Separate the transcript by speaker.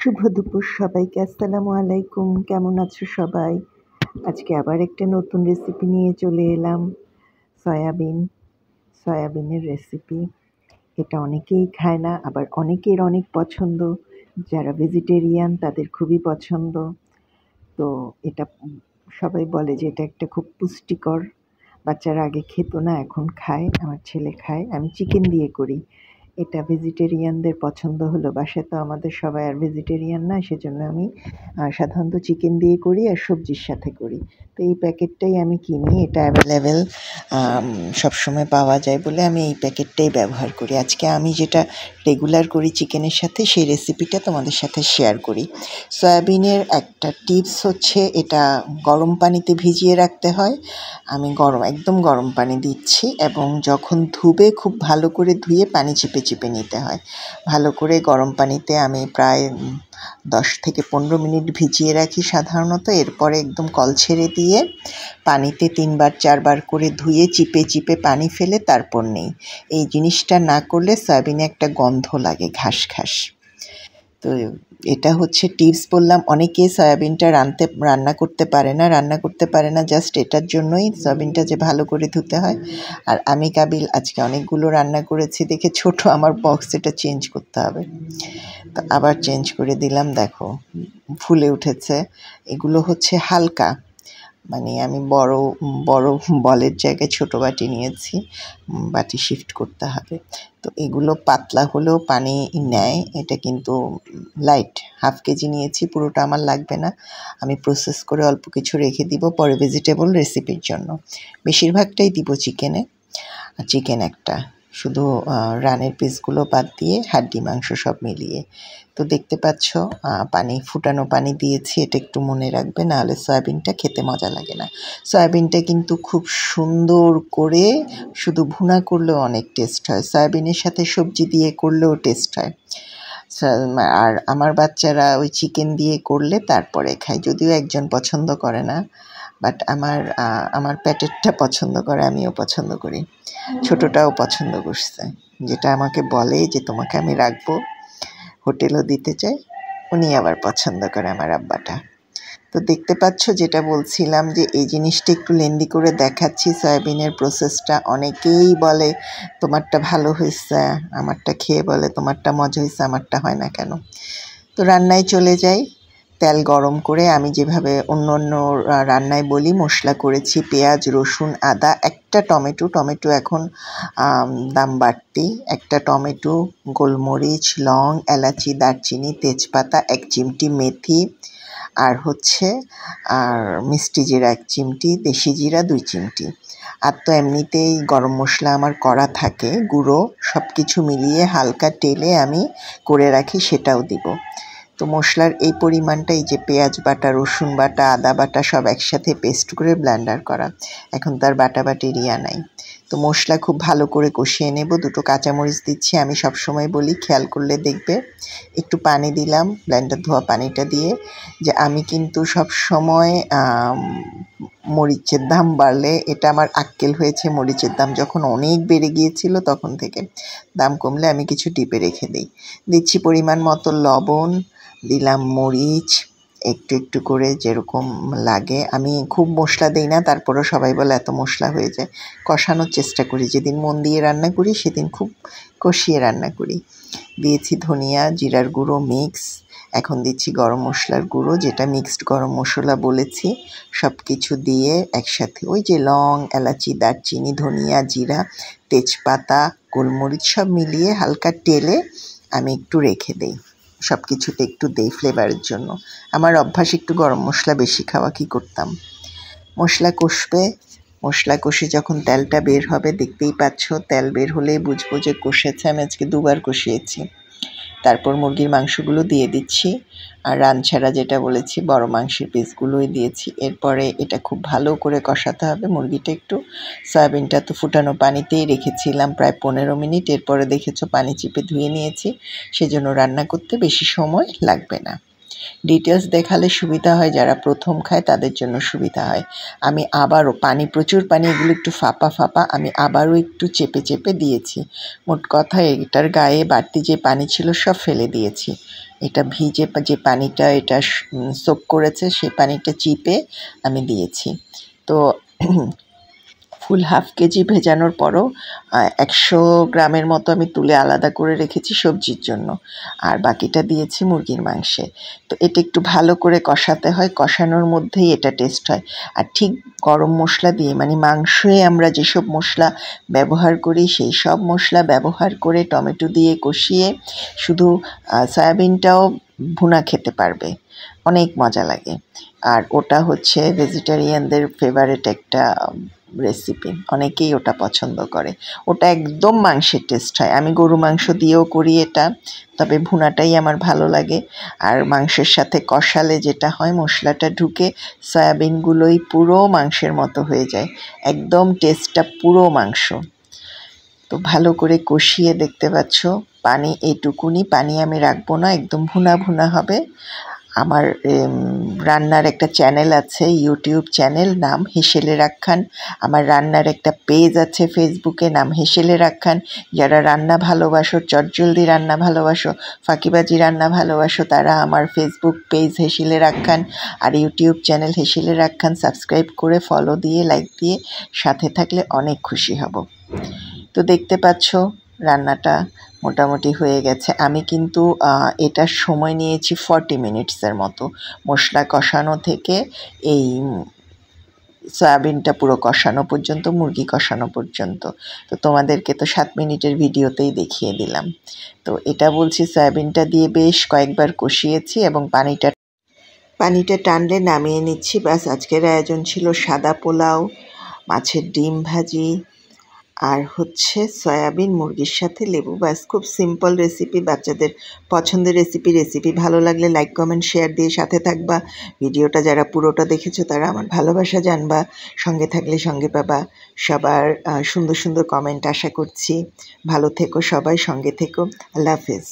Speaker 1: শুভ দুপুর সবাইকে। আসসালামু আলাইকুম। কেমন আছো সবাই? আজকে আবার একটা নতুন রেসিপি নিয়ে চলে এলাম। সয়াবিন, সয়াবিনের রেসিপি। এটা অনেকেই খায় না, আবার অনেকের অনেক পছন্দ। যারা ভেজিটেরিয়ান তাদের খুবই পছন্দ। তো এটা সবাই বলে যে এটা একটা খুব পুষ্টিকর। বাচ্চারা আগে খেত না, এখন খায়। আমার ছেলে খায়। আমি চিকেন দিয়ে করি। এটা ভেজিটেরিয়ানদের পছন্দ হলো। বাসায় তো আমাদের সবাই আর ভেজিটেরিয়ান না, সেজন্য আমি সাধারণত চিকেন দিয়ে করি আর সবজির সাথে করি। তো এই প্যাকেটটাই আমি কিনি। এটা অ্যাভেলেবেল সবসময় পাওয়া যায় বলে আমি এই প্যাকেটটাই ব্যবহার করি। আজকে আমি যেটা রেগুলার করি চিকেনের সাথে, সেই রেসিপিটা তোমাদের সাথে শেয়ার করি। সয়াবিনের একটা টিপস হচ্ছে, এটা গরম পানিতে ভিজিয়ে রাখতে হয়। আমি একদম গরম পানি দিচ্ছি, এবং যখন ধুবে খুব ভালো করে ধুয়ে পানি চিপে চিপে নিতে হয়। ভালো করে গরম পানিতে আমি প্রায় 10 থেকে 15 মিনিট ভিজিয়ে রাখি সাধারণত। এরপরে একদম কল ছেড়ে দিয়ে পানিতে 3 বার 4 বার করে ধুয়ে চিপে চিপে পানি ফেলে তারপর নেই। এই জিনিসটা না করলে সয়াবিনে একটা গন্ধ লাগে, ঘাস ঘাস। তো এটা হচ্ছে টিপস বললাম। অনেকে সয়াবিনটা রান্না করতে পারে না জাস্ট এটার জন্যই, সয়াবিনটা যে ভালো করে ধুতে হয়। আর আমি কাবিল আজকে অনেকগুলো রান্না করেছি দেখে ছোট আমার বক্স, এটা চেঞ্জ করতে হবে। তো আবার চেঞ্জ করে দিলাম, দেখো ফুলে উঠেছে। এগুলো হচ্ছে হালকা, মানে আমি বড় বড় বলের জায়গায় ছোট বাটি নিয়েছি, বাটি শিফট করতে হবে। তো এগুলো পাতলা হলেও পানি নেয়। এটা কিন্তু লাইট, 1/2 কেজি নিয়েছি, পুরোটা আমার লাগবে না। আমি প্রসেস করে অল্প কিছু রেখে দিব পরে ভেজিটেবল রেসিপির জন্য। বেশিরভাগটাই দিব চিকেনে। আর চিকেন একটা, শুধু রানের পিসগুলো বাদ দিয়ে হাড্ডি মাংস সব মিলিয়ে। তো দেখতে পাচ্ছ পানি, ফুটানো পানি দিয়েছি, এটা একটু মনে রাখবে, নাহলে সয়াবিনটা খেতে মজা লাগে না। সয়াবিনটা কিন্তু খুব সুন্দর করে শুধু ভুনা করলেও অনেক টেস্ট হয়, সয়াবিনের সাথে সবজি দিয়ে করলেও টেস্ট হয়। আর আমার বাচ্চারা ওই চিকেন দিয়ে করলে তারপরে খায়, যদিও একজন পছন্দ করে না, বাট আমার প্যাটেরটা পছন্দ করে, আমিও পছন্দ করি, ছোটটাও পছন্দ করছে। যেটা আমাকে বলে যে তোমাকে আমি রাখবো, হোটেলও দিতে চাই, উনি আবার পছন্দ করে আমার আব্বাটা। তো দেখতে পাচ্ছ, যেটা বলছিলাম যে এই জিনিসটা একটু লেন্দি করে দেখাচ্ছি। সয়াবিনের প্রসেসটা অনেকেই বলে তোমারটা ভালো হয়েছে, আমারটা খেয়ে বলে তোমারটা মজা হয়েছে, আমারটা হয় না কেন। তো রান্নায় চলে যাই। তেল গরম করে আমি যেভাবে অন্য রান্নায় বলি, মশলা করেছি পেঁয়াজ, রসুন, আদা, একটা টমেটো এখন দাম বাড়তি, একটা টমেটো, গোলমরিচ, লং, এলাচি, দারচিনি, তেজপাতা, 1 চিমটি মেথি, আর হচ্ছে মিষ্টি জিরা 1 চিমটি, দেশি জিরা 2 চিমটি। আর তো এমনিতেই গরম মশলা আমার করা থাকে, গুঁড়ো, সব কিছু মিলিয়ে হালকা তেলে আমি করে রাখি, সেটাও দিব। তো মশলার এই পরিমাণটা, এই যে পেঁয়াজ বাটা, রসুন বাটা, আদা বাটা সব একসাথে পেস্ট করে ব্লেন্ডার করা, এখন তার বাটাবাটির ইয়া নাই। তো মশলা খুব ভালো করে কষিয়ে নেব। 2টো কাঁচামরিচ দিচ্ছি, আমি সবসময় বলি, খেয়াল করলে দেখবে। একটু পানি দিলাম, ব্লেন্ডার ধোয়া পানিটা দিয়ে, যে আমি কিন্তু সবসময় মরিচের দাম বাড়লে, এটা আমার আক্কেল হয়েছে, মরিচের দাম যখন অনেক বেড়ে গিয়েছিল তখন থেকে, দাম কমলে আমি কিছু টিপে রেখে দিই। দিচ্ছি পরিমাণ মতো লবণ, দিলাম মরিচ, একটু একটু করে যেরকম লাগে। আমি খুব মশলা দিই না, তারপরেও সবাই বলে এত মশলা হয়ে যায়। কষানোর চেষ্টা করি, যেদিন মন দিয়ে রান্না করি সেদিন খুব কষিয়ে রান্না করি। দিয়েছি ধনিয়া, জিরার গুঁড়ো মিক্স, এখন দিচ্ছি গরম মশলার গুঁড়ো, যেটা মিক্সড গরম মশলা বলেছি। সব কিছু দিয়ে একসাথে, ওই যে লং, এলাচি, দারচিনি, ধনিয়া, জিরা, তেজপাতা, গোলমরিচ সব মিলিয়ে হালকা তেলে আমি একটু রেখে দেই। সব কিছুতে একটু দেই ফ্লেভারের জন্য। আমার অভ্যাস একটু গরম মশলা বেশি খাওয়া, কী করতাম। মশলা কষবে, মশলা কষে যখন তেলটা বের হবে, দেখতেই পাচ্ছ, তেল বের হলেই বুঝবো যে কষেছে। আমি আজকে 2 বার কষিয়েছি। তারপর মুরগির মাংসগুলো দিয়ে দিচ্ছি, আর রানছাড়া যেটা বলেছি বড় মাংসের পিসগুলোই দিয়েছি। এরপরে এটা খুব ভালো করে কষাতে হবে মুরগিটা একটু। সয়াবিনটা তো ফুটানো পানিতেই রেখেছিলাম প্রায় 15 মিনিট, এরপরে দেখেছো পানি চিপে ধুয়ে নিয়েছি, সেজন্য রান্না করতে বেশি সময় লাগবে না। ডিটেলস দেখালে সুবিধা হয়, যারা প্রথম খায় তাদের জন্য সুবিধা হয়। আমি আবারও প্রচুর পানি, এগুলো একটু ফাঁপা ফাঁপা, আমি আবারও একটু চেপে চেপে দিয়েছি। মোট কথা এটার গায়ে বাড়তি যে পানি ছিল সব ফেলে দিয়েছি। এটা ভিজে যে পানিটা এটা সোক করেছে সেই পানিটা চিপে আমি দিয়েছি। তো ফুল হাফ কেজি ভেজানোর পরও 100 গ্রামের মতো আমি তুলে আলাদা করে রেখেছি সবজির জন্য, আর বাকিটা দিয়েছি মুরগির মাংসে। তো এটা একটু ভালো করে কষাতে হয়, কষানোর মধ্যেই এটা টেস্ট হয়। আর ঠিক গরম মশলা দিয়ে, মানে মাংসে আমরা যেসব মশলা ব্যবহার করি সেই সব মশলা ব্যবহার করে টমেটো দিয়ে কষিয়ে শুধু সয়াবিনটাও ভুনা খেতে পারবে, অনেক মজা লাগে। আর ওটা হচ্ছে ভেজিটেরিয়ানদের ফেভারিট একটা রেসিপি, অনেকেই ওটা পছন্দ করে। ওটা একদম মাংসের টেস্ট হয়। আমি গরু মাংস দিয়েও করি এটা, তবে ভুনাটাই আমার ভালো লাগে। আর মাংসের সাথে কষালে যেটা হয়, মশলাটা ঢুকে সয়াবিনগুলোই পুরো মাংসের মতো হয়ে যায়, একদম টেস্টটা পুরো মাংস। তো ভালো করে কষিয়ে দেখতে পাচ্ছ পানি এইটুকুনি, পানি আমি রাখবো না, একদম ভুনা ভুনা হবে। আমার রান্নার একটা চ্যানেল আছে, ইউটিউব চ্যানেল, নাম হেসেলে রাখান। আমার রান্নার একটা পেজ আছে ফেসবুকে, নাম হেসেলে রাখান। যারা রান্না ভালোবাসো, চটজলদি রান্না ভালোবাসো, ফাঁকিবাজি রান্না ভালোবাসো, তারা আমার ফেসবুক পেজ হেসেলে রাখান আর ইউটিউব চ্যানেল হেসেলে রাখান সাবস্ক্রাইব করে ফলো দিয়ে লাইক দিয়ে সাথে থাকলে অনেক খুশি হব। তো দেখতে পাচ্ছ রান্নাটা মোটামুটি হয়ে গেছে। আমি কিন্তু এটার সময় নিয়েছি 40 মিনিটসের মতো, মশলা কষানো থেকে এই সয়াবিনটা পুরো কষানো পর্যন্ত, মুরগি কষানো পর্যন্ত। তো তোমাদেরকে তো 7 মিনিটের ভিডিওতেই দেখিয়ে দিলাম। তো এটা বলছি, সয়াবিনটা দিয়ে বেশ কয়েকবার কষিয়েছি এবং পানিটা টানলে নামিয়ে নিচ্ছি। ব্যাস, আজকের আয়োজন ছিল সাদা পোলাও, মাছের ডিম ভাজি আর হচ্ছে সয়াবিন মুরগির সাথে লেবু। ব্যাস, খুব সিম্পল রেসিপি, বাচ্চাদের পছন্দের রেসিপি ভালো লাগলে লাইক কমেন্ট শেয়ার দিয়ে সাথে থাকবা। ভিডিওটা যারা পুরোটা দেখেছো তারা আমার ভালোবাসা জানবা, সঙ্গে থাকলে সঙ্গে পাবা। সবার সুন্দর সুন্দর কমেন্ট আশা করছি। ভালো থেকো সবাই, সঙ্গে থেকো। আল্লাহ হাফেজ।